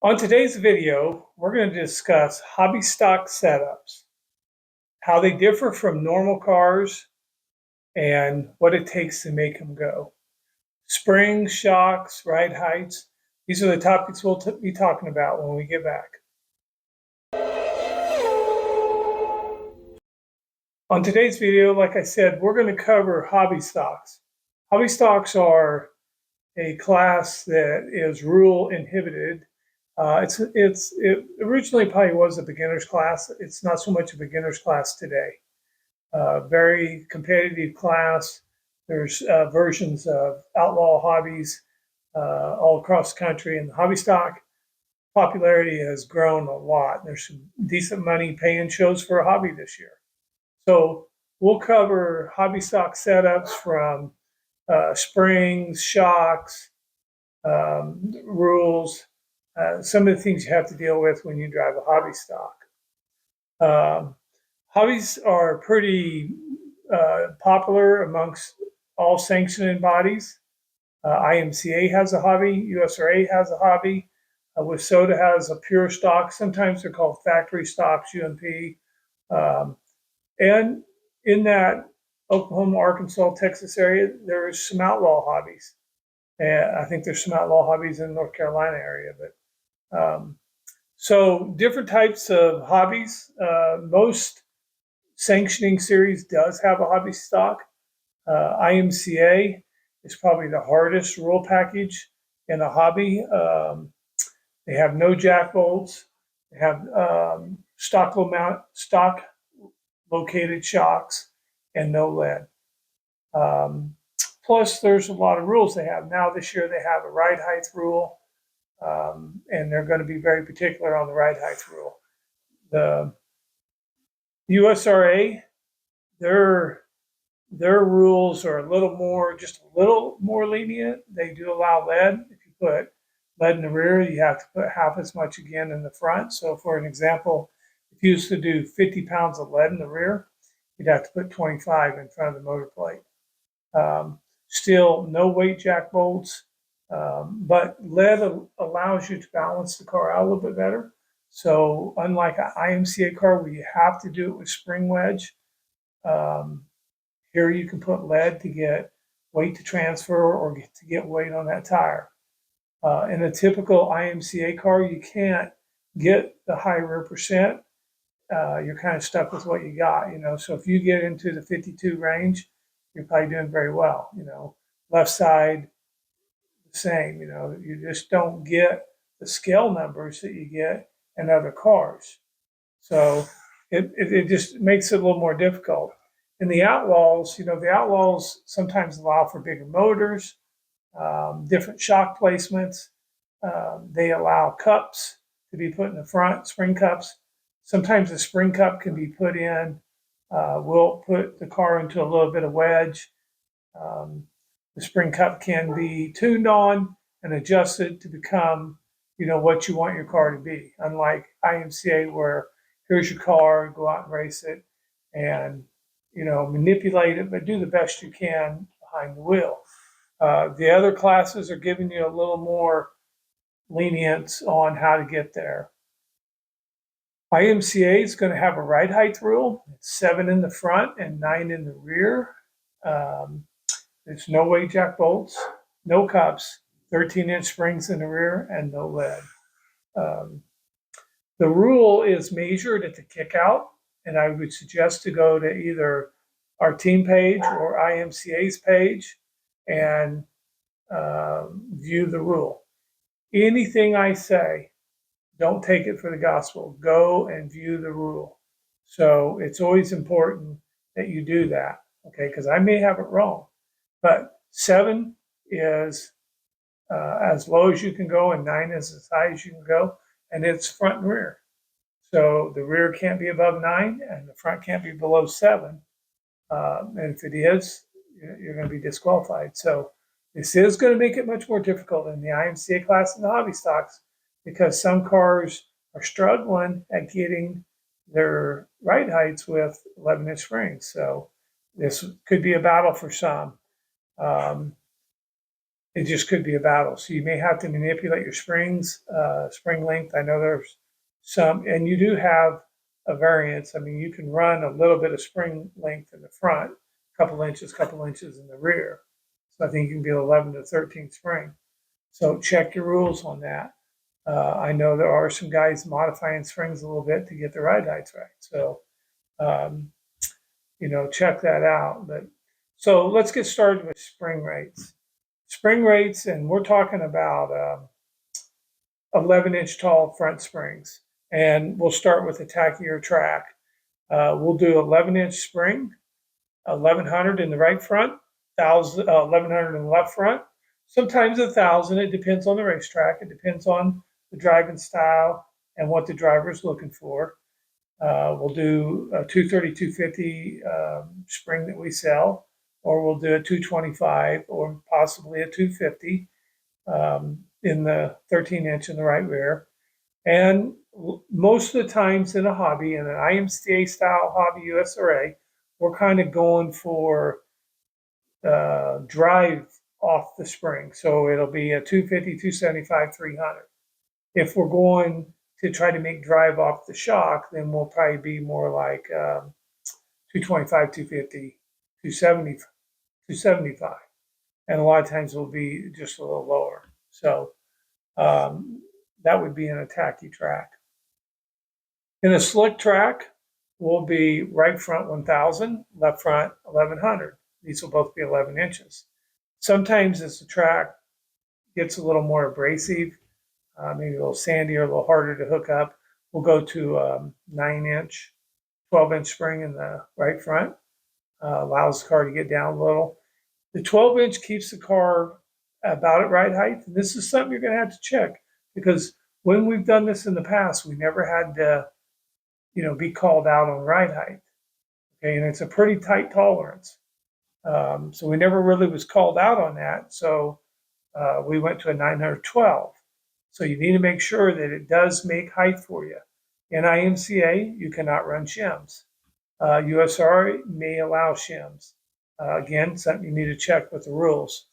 On today's video, we're going to discuss hobby stock setups, how they differ from normal cars, and what it takes to make them go. Springs, shocks, ride heights, these are the topics we'll be talking about when we get back. On today's video, like I said, we're going to cover hobby stocks. Hobby stocks are a class that is rule inhibited. It originally probably was a beginner's class. It's not so much a beginner's class today. Very competitive class. There's versions of outlaw hobbies all across the country, and the hobby stock popularity has grown a lot. There's some decent money paying shows for a hobby this year. So we'll cover hobby stock setups from springs, shocks, rules, some of the things you have to deal with when you drive a hobby stock. Hobbies are pretty popular amongst all sanctioning bodies. IMCA has a hobby, USRA has a hobby, WSOTA has a pure stock. Sometimes they're called factory stocks, UMP. And in that Oklahoma, Arkansas, Texas area, there's some outlaw hobbies. And I think there's some outlaw hobbies in the North Carolina area. So different types of hobbies. Most sanctioning series does have a hobby stock. IMCA is probably the hardest rule package in a hobby. They have no jack bolts. They have stock located shocks and no lead. Plus, there's a lot of rules they have. Now this year they have a ride height rule, and they're going to be very particular on the ride height rule. The USRA, their rules are just a little more lenient. They do allow lead. If you put lead in the rear, you have to put half as much again in the front. So for an example, if you used to do 50 pounds of lead in the rear, you'd have to put 25 in front of the motor plate. Still no weight jack bolts, but lead allows you to balance the car out a little bit better. So unlike an IMCA car where you have to do it with spring wedge, here you can put lead to get weight to transfer or to get weight on that tire. In a typical IMCA car, you can't get the high rear percent. You're kind of stuck with what you got, So if you get into the 52 range, you're probably doing very well, Left side, the same, You just don't get the scale numbers that you get in other cars. So it just makes it a little more difficult. In the outlaws, the outlaws sometimes allow for bigger motors, different shock placements. They allow cups to be put in the front, spring cups. Sometimes the spring cup can be put in. We'll put the car into a little bit of wedge. The spring cup can be tuned on and adjusted to become, what you want your car to be. Unlike IMCA, where here's your car, go out and race it, and manipulate it, but do the best you can behind the wheel. The other classes are giving you a little more lenience on how to get there. IMCA is going to have a ride height rule. It's 7 in the front and 9 in the rear. There's no weight jack bolts, no cups, 13-inch springs in the rear, and no lead. The rule is measured at the kickout, and I would suggest to go to either our team page or IMCA's page and view the rule. Anything I say, don't take it for the gospel. Go and view the rule. So it's always important that you do that, okay? Because I may have it wrong, but 7 is as low as you can go, and 9 is as high as you can go, and it's front and rear. So the rear can't be above 9, and the front can't be below 7. And if it is, you're going to be disqualified. So this is going to make it much more difficult in the IMCA class and the hobby stocks, because some cars are struggling at getting their ride heights with 11-inch springs. So this could be a battle for some. it just could be a battle. So you may have to manipulate your springs, spring length. I know there's some, and you do have a variance. I mean, you can run a little bit of spring length in the front, couple inches in the rear. So I think you can be 11 to 13 spring. So check your rules on that. I know there are some guys modifying springs a little bit to get the ride heights right. So, um, check that out. But so let's get started with spring rates. Spring rates, and we're talking about 11-inch tall front springs. And we'll start with a tackier track. We'll do 11-inch spring, 1100 in the right front, 1100 in the left front. Sometimes 1000. It depends on the racetrack. It depends on the driving style and what the driver is looking for. We'll do a 230, 250 spring that we sell, or we'll do a 225 or possibly a 250 in the 13-inch in the right rear. And most of the times in a hobby, in an IMCA style hobby USRA, we're kind of going for drive off the spring. So it'll be a 250, 275, 300. If we're going to try to make drive off the shock, then we'll probably be more like 225, 250, 270, 275. And a lot of times we'll be just a little lower. So that would be in a tacky track. In a slick track, we'll be right front 1000, left front 1100. These will both be 11 inches. Sometimes as the track gets a little more abrasive, maybe a little sandier, a little harder to hook up, we'll go to 9-inch, 12-inch spring in the right front. Allows the car to get down a little. The 12-inch keeps the car about at ride height. And this is something you're going to have to check, because when we've done this in the past, we never had to, be called out on ride height. Okay, and it's a pretty tight tolerance. So we never really was called out on that. So we went to a 912. So you need to make sure that it does make height for you. In IMCA, you cannot run shims. USR may allow shims. Again, something you need to check with the rules.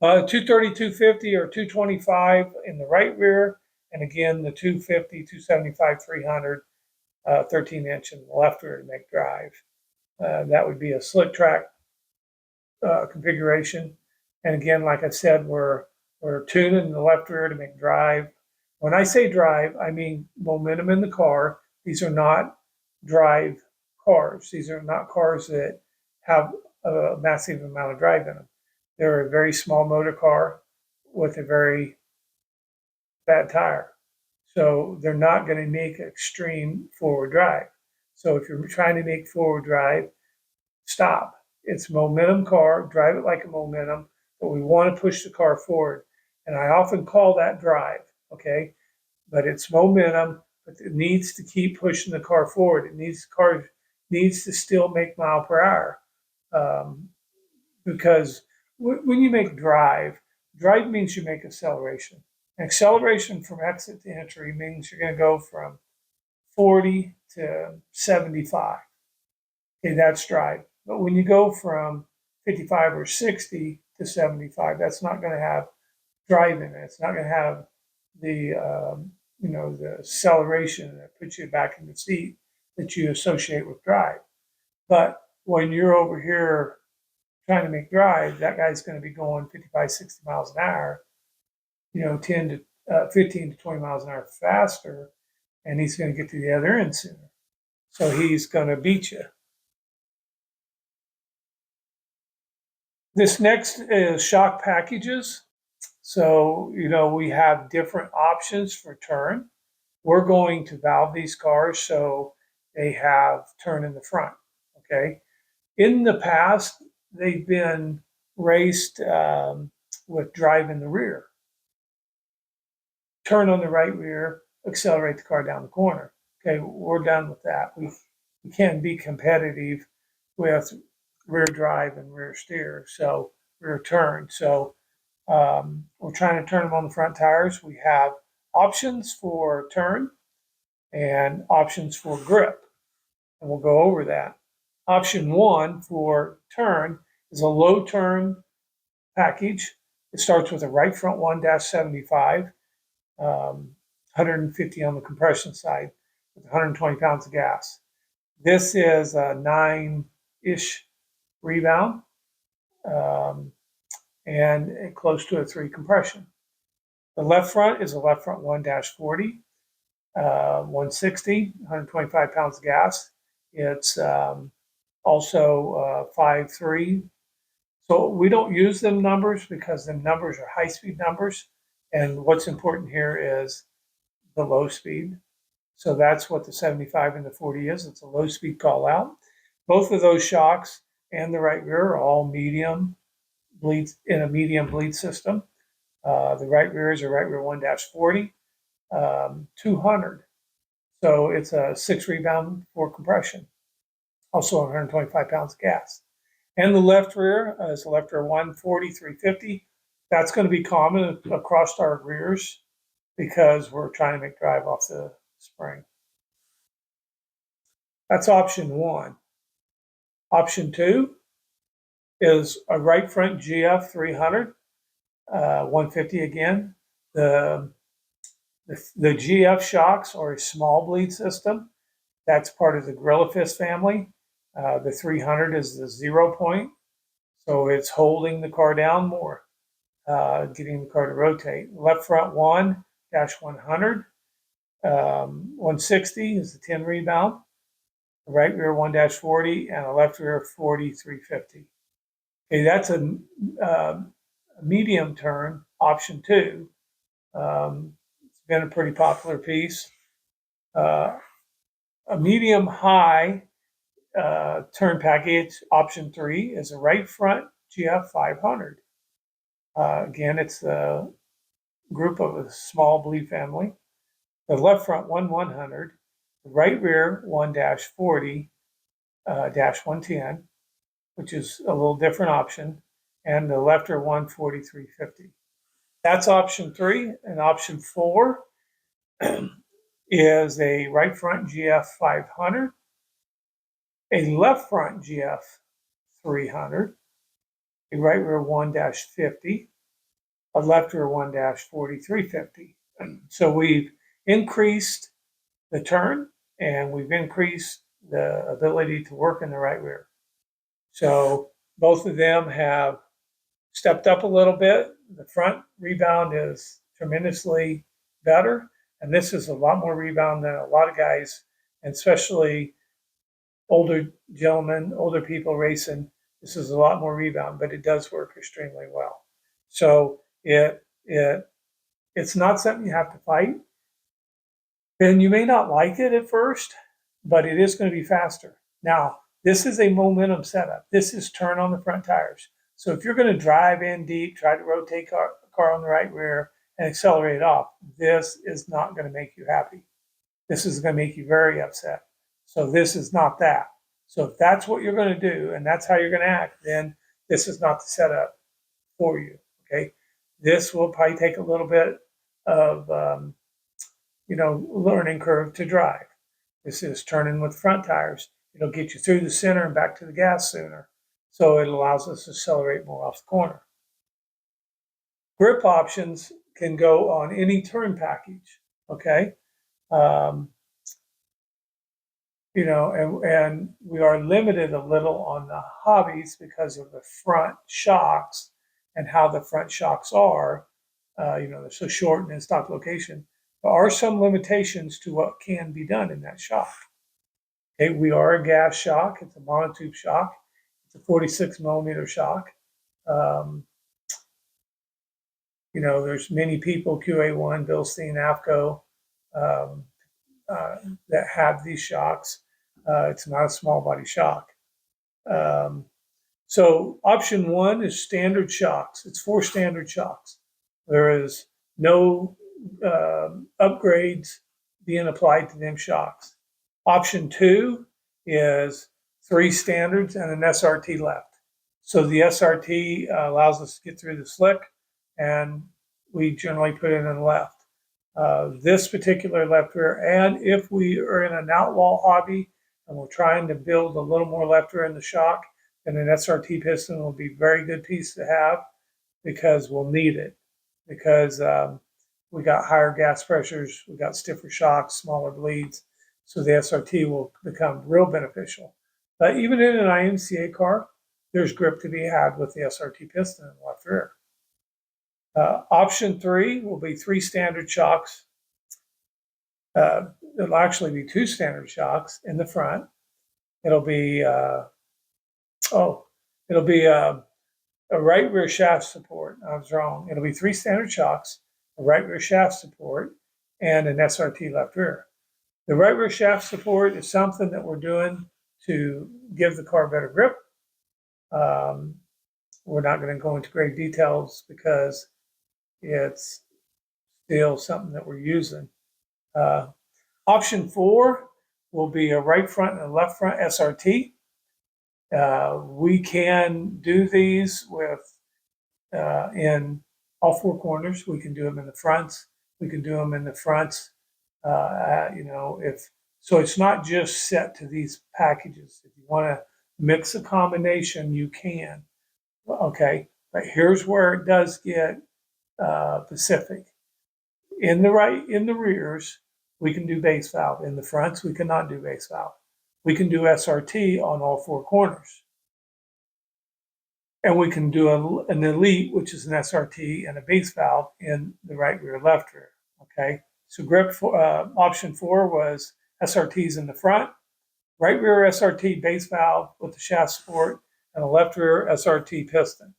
230, 250, or 225 in the right rear. And again, the 250, 275, 300, 13-inch in the left rear to make drive. That would be a slick track configuration. And again, like I said, we're tuning the left rear to make drive. When I say drive, I mean momentum in the car. These are not drive cars. These are not cars that have a massive amount of drive in them. They're a very small motor car with a very bad tire. So they're not going to make extreme forward drive. So if you're trying to make forward drive, stop. It's a momentum car, drive it like a momentum, but we want to push the car forward. And I often call that drive, okay? But it's momentum, but it needs to keep pushing the car forward. The car needs to still make mile per hour. Because when you make drive means you make acceleration. And acceleration from exit to entry means you're going to go from 40 to 75. Okay, that's drive. But when you go from 55 or 60 to 75, that's not going to have drive in it. It's not going to have the the acceleration that puts you back in the seat that you associate with drive. But when you're over here trying to make drive, that guy's going to be going 55, 60 miles an hour, 10 to 15 to 20 miles an hour faster, and he's going to get to the other end sooner. So he's going to beat you. This next is shock packages. So, we have different options for turn. We're going to valve these cars so they have turn in the front, okay? In the past, they've been raced with drive in the rear. Turn on the right rear, accelerate the car down the corner. Okay, we're done with that. We can't be competitive with rear drive and rear steer, so rear turn. So we're trying to turn them on the front tires. We have options for turn and options for grip, and we'll go over that. Option 1 for turn is a low turn package. It starts with a right front 1-75, 150 on the compression side with 120 pounds of gas. This is a 9-ish rebound and close to a 3 compression. The left front is a left front 1-40, 160, 125 pounds of gas. It's also 5.3. So we don't use them numbers because the numbers are high-speed numbers. And what's important here is the low speed. So that's what the 75 and the 40 is. It's a low-speed call out. Both of those shocks and the right rear are all medium bleeds in a medium bleed system. The right rear is a right rear 1-40, 200. So it's a 6 rebound for compression. Also 125 pounds of gas. And the left rear is the left rear 140, 350. That's going to be common across our rears because we're trying to make drive off the spring. That's option 1. Option 2 is a right front GF 300, 150 again. The GF shocks are a small bleed system. That's part of the Gorilla Fist family. The 300 is the 0 point, so it's holding the car down more, getting the car to rotate. Left front 1-100, 160 is the 10 rebound. The right rear 1-40 and a left rear 40, 350. Okay, that's a medium turn, option 2. It's been a pretty popular piece. A medium high turn package, option 3, is a right front GF 500. Again, it's a group of a small bleed family. The left front 1-100, the right rear 1-40, 110, which is a little different option, and the left rear 140, 350. That's option 3, and option 4 is a right front GF 500, a left front GF 300, a right rear 1-50, a left rear 1-40, 350. So we've increased the turn and we've increased the ability to work in the right rear. So both of them have stepped up a little bit. The front rebound is tremendously better, and this is a lot more rebound than a lot of guys, and especially older gentlemen, older people racing. This is a lot more rebound, but it does work extremely well. So it's not something you have to fight. And you may not like it at first, but it is going to be faster. Now, this is a momentum setup. This is turn on the front tires. So if you're going to drive in deep, try to rotate car on the right rear and accelerate it off, this is not going to make you happy. This is going to make you very upset. So this is not that. So if that's what you're going to do and that's how you're going to act, then this is not the setup for you. Okay, this will probably take a little bit of learning curve to drive. This is turning with front tires. It'll get you through the center and back to the gas sooner. So it allows us to accelerate more off the corner. Grip options can go on any turn package. Okay. And we are limited a little on the hobbies because of the front shocks and how the front shocks are. They're so short and in stock location. There are some limitations to what can be done in that shock. Okay, we are a gas shock. It's a monotube shock. It's a 46 millimeter shock. There's many people, QA1, Bilstein, AFCO, that have these shocks. It's not a small body shock. So option 1 is standard shocks. It's 4 standard shocks. There is no upgrades being applied to them shocks. Option 2 is 3 standards and an SRT left. So the SRT allows us to get through the slick, and we generally put it in the left. This particular left rear, and if we are in an outlaw hobby and we're trying to build a little more left rear in the shock, then an SRT piston will be a very good piece to have. because we'll need it, because we got higher gas pressures, we got stiffer shocks, smaller bleeds, so the SRT will become real beneficial. But even in an IMCA car, there's grip to be had with the SRT piston in the left rear. Option 3 will be 3 standard shocks. It'll actually be 2 standard shocks in the front. It'll be a right rear shaft support. I was wrong. It'll be 3 standard shocks, a right rear shaft support, and an SRT left rear. The right rear shaft support is something that we're doing to give the car better grip. We're not going to go into great details because it's still something that we're using. Option 4 will be a right front and a left front SRT. We can do these with in all 4 corners. We can do them in the fronts. We can do them in the fronts. So it's not just set to these packages. If you want to mix a combination, you can. Okay, but here's where it does get specific. In the rears, we can do base valve. In the fronts, we cannot do base valve. We can do SRT on all 4 corners. And we can do an elite, which is an SRT and a base valve in the right rear, left rear. Okay, so grip for, option 4 was SRTs in the front, right rear SRT base valve with the shaft support, and a left rear SRT piston.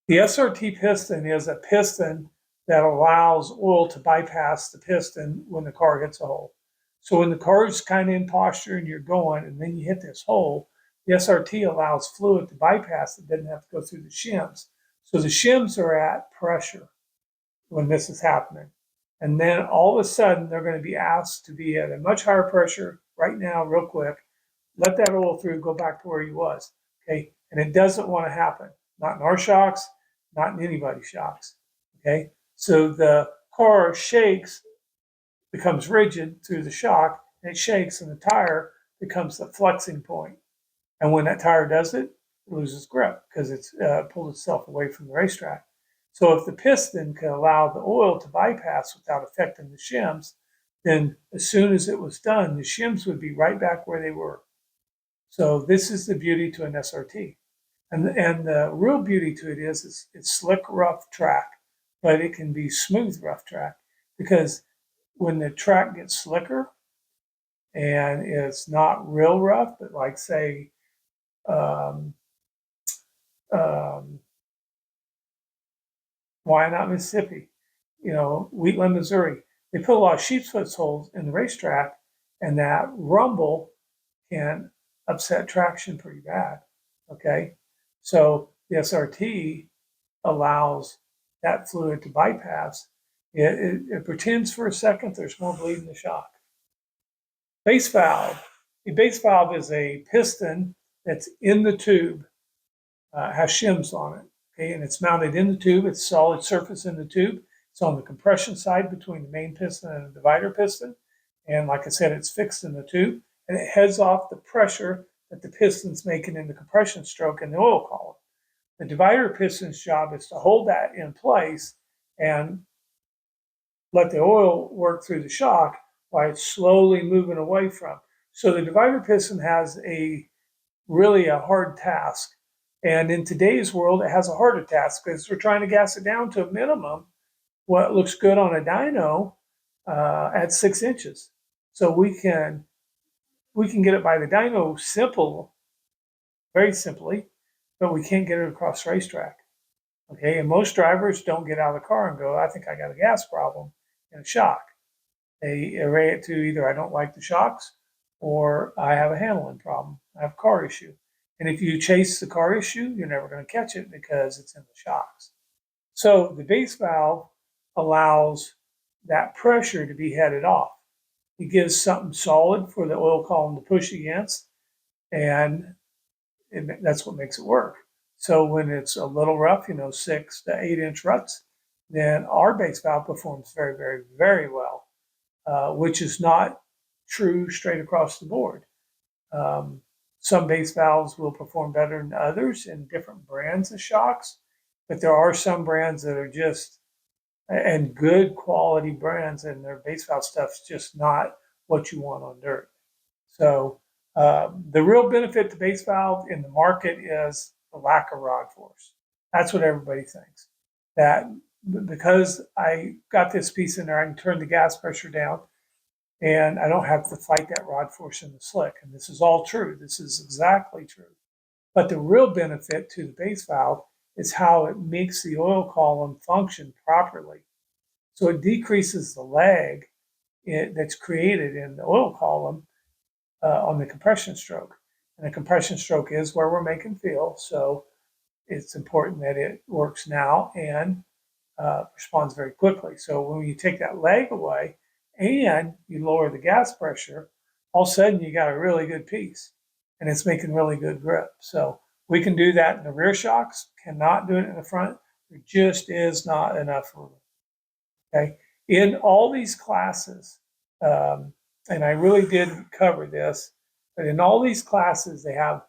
The SRT piston is a piston that allows oil to bypass the piston when the car hits a hole. So when the car is kind of in posture and you're going, and then you hit this hole, the SRT allows fluid to bypass it, doesn't have to go through the shims. So the shims are at pressure when this is happening. And then all of a sudden, they're going to be asked to be at a much higher pressure right now, real quick. Let that oil through, go back to where you was. Okay, and it doesn't want to happen. Not in our shocks, not in anybody's shocks. Okay, so the car shakes, becomes rigid through the shock, and it shakes, and the tire becomes the flexing point. And when that tire does it, it loses grip because it's pulled itself away from the racetrack. So if the piston can allow the oil to bypass without affecting the shims, then as soon as it was done, the shims would be right back where they were. So this is the beauty to an SRT. And the real beauty to it is it's slick, rough track, but it can be smooth, rough track, because when the track gets slicker and it's not real rough, but like say, why not Mississippi? Wheatland, Missouri. They put a lot of sheep's foot holes in the racetrack, and that rumble can upset traction pretty bad. Okay, so the SRT allows that fluid to bypass. It pretends for a second there's more bleed in the shock. Base valve. A base valve is a piston that's in the tube, has shims on it. Okay, and it's mounted in the tube. It's solid surface in the tube. It's on the compression side between the main piston and the divider piston. And like I said, it's fixed in the tube, and it heads off the pressure that the piston's making in the compression stroke in the oil column. The divider piston's job is to hold that in place and let the oil work through the shock while it's slowly moving away from. So the divider piston has really a hard task. And in today's world, it has a harder task because we're trying to gas it down to a minimum, what looks good on a dyno at 6 inches. So we can get it by the dyno very simply, but we can't get it across the racetrack. Okay, and most drivers don't get out of the car and go, I think I got a gas problem in a shock. They array it to either I don't like the shocks or I have a handling problem. I have a car issue. And if you chase the car issue, you're never going to catch it because it's in the shocks. So the base valve allows that pressure to be headed off. It gives something solid for the oil column to push against, and that's what makes it work. So when it's a little rough, 6 to 8 inch ruts, then our base valve performs very, very, very well, which is not true straight across the board. Some base valves will perform better than others in different brands of shocks, but there are some brands that are just, and good quality brands, and their base valve stuff's just not what you want on dirt. So the real benefit to base valve in the market is the lack of rod force. That's what everybody thinks. That because I got this piece in there, I can turn the gas pressure down and I don't have to fight that rod force in the slick. And this is all true. This is exactly true. But the real benefit to the base valve is how it makes the oil column function properly. So it decreases the lag that's created in the oil column on the compression stroke. And the compression stroke is where we're making feel. So it's important that it works now and responds very quickly. So when you take that lag away and you lower the gas pressure, all of a sudden you got a really good piece and it's making really good grip. So we can do that in the rear shocks, cannot do it in the front. There just is not enough room. Okay. In all these classes, and I really did cover this, but in all these classes, they have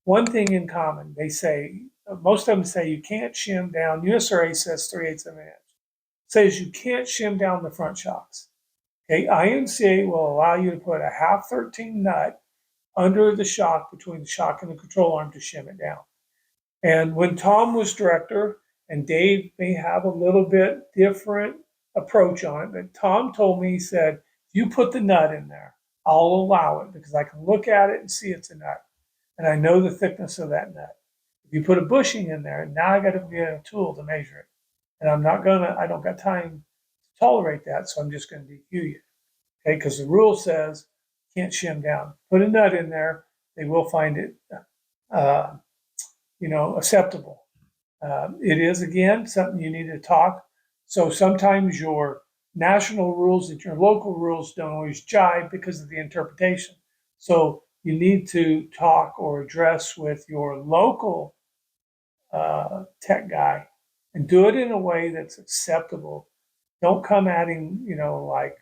one thing in common. They say, most of them say you can't shim down. USRA says 3/8 of an inch. Says you can't shim down the front shocks. Okay, IMCA will allow you to put a 1/2-13 nut under the shock between the shock and the control arm to shim it down. And when Tom was director, and Dave may have a little bit different approach on it, but Tom told me, he said, if you put the nut in there, I'll allow it because I can look at it and see it's a nut. And I know the thickness of that nut. If you put a bushing in there, now I got to get a tool to measure it. And I don't got time to tolerate that, so I'm just going to DQ you. Okay, because the rule says can't shim down. Put a nut in there, they will find it, acceptable. It is, again, something you need to talk. So sometimes your national rules and your local rules don't always jive because of the interpretation. So you need to talk or address with your local tech guy and do it in a way that's acceptable. Don't come at him, like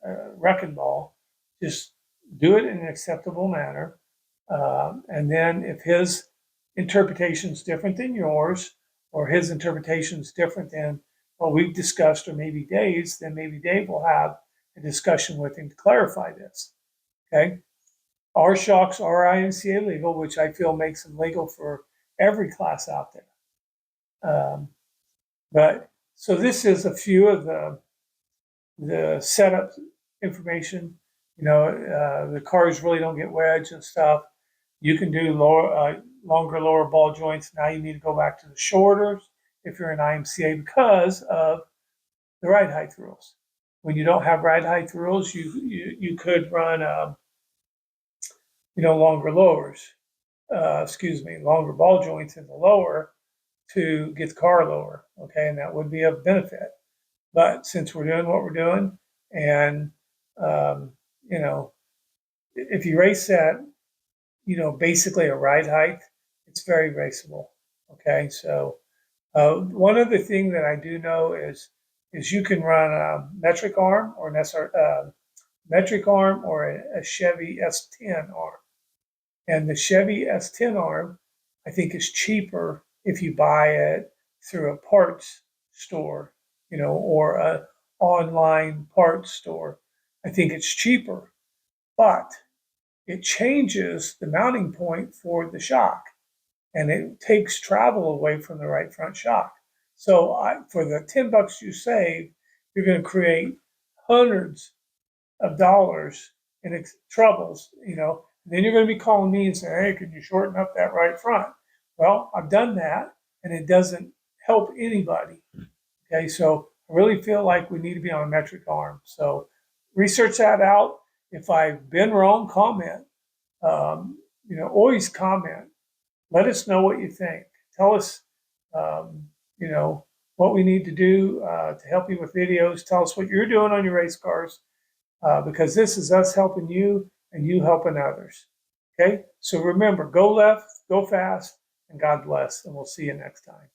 a wrecking ball. Just do it in an acceptable manner. And then if his interpretation is different than yours, or his interpretation is different than what we've discussed, or maybe Dave's, then maybe Dave will have a discussion with him to clarify this. Okay. Our shocks are IMCA legal, which I feel makes them legal for every class out there. But so this is a few of the setup information. The cars really don't get wedged and stuff. You can do longer lower ball joints. Now you need to go back to the shorters if you're in IMCA because of the ride height rules. When you don't have ride height rules, you could run longer lowers. Longer ball joints in the lower to get the car lower. Okay, and that would be a benefit. But since we're doing what we're doing, and if you race that, basically a ride height, it's very raceable. Okay, so one other thing that I do know is you can run a metric arm or an metric arm or a Chevy S10 arm. And the Chevy S10 arm, I think, is cheaper if you buy it through a parts store, or a online parts store. I think it's cheaper, but it changes the mounting point for the shock, and it takes travel away from the right front shock. So for the $10 you save, you're going to create hundreds of dollars in troubles, Then you're going to be calling me and saying, hey, can you shorten up that right front? Well, I've done that, and it doesn't help anybody. Okay, so I really feel like we need to be on a metric arm. So research that out. If I've been wrong, comment. Always comment. Let us know what you think. Tell us, what we need to do to help you with videos. Tell us what you're doing on your race cars, because this is us helping you and you helping others. Okay, so remember, go left, go fast, and God bless, and we'll see you next time.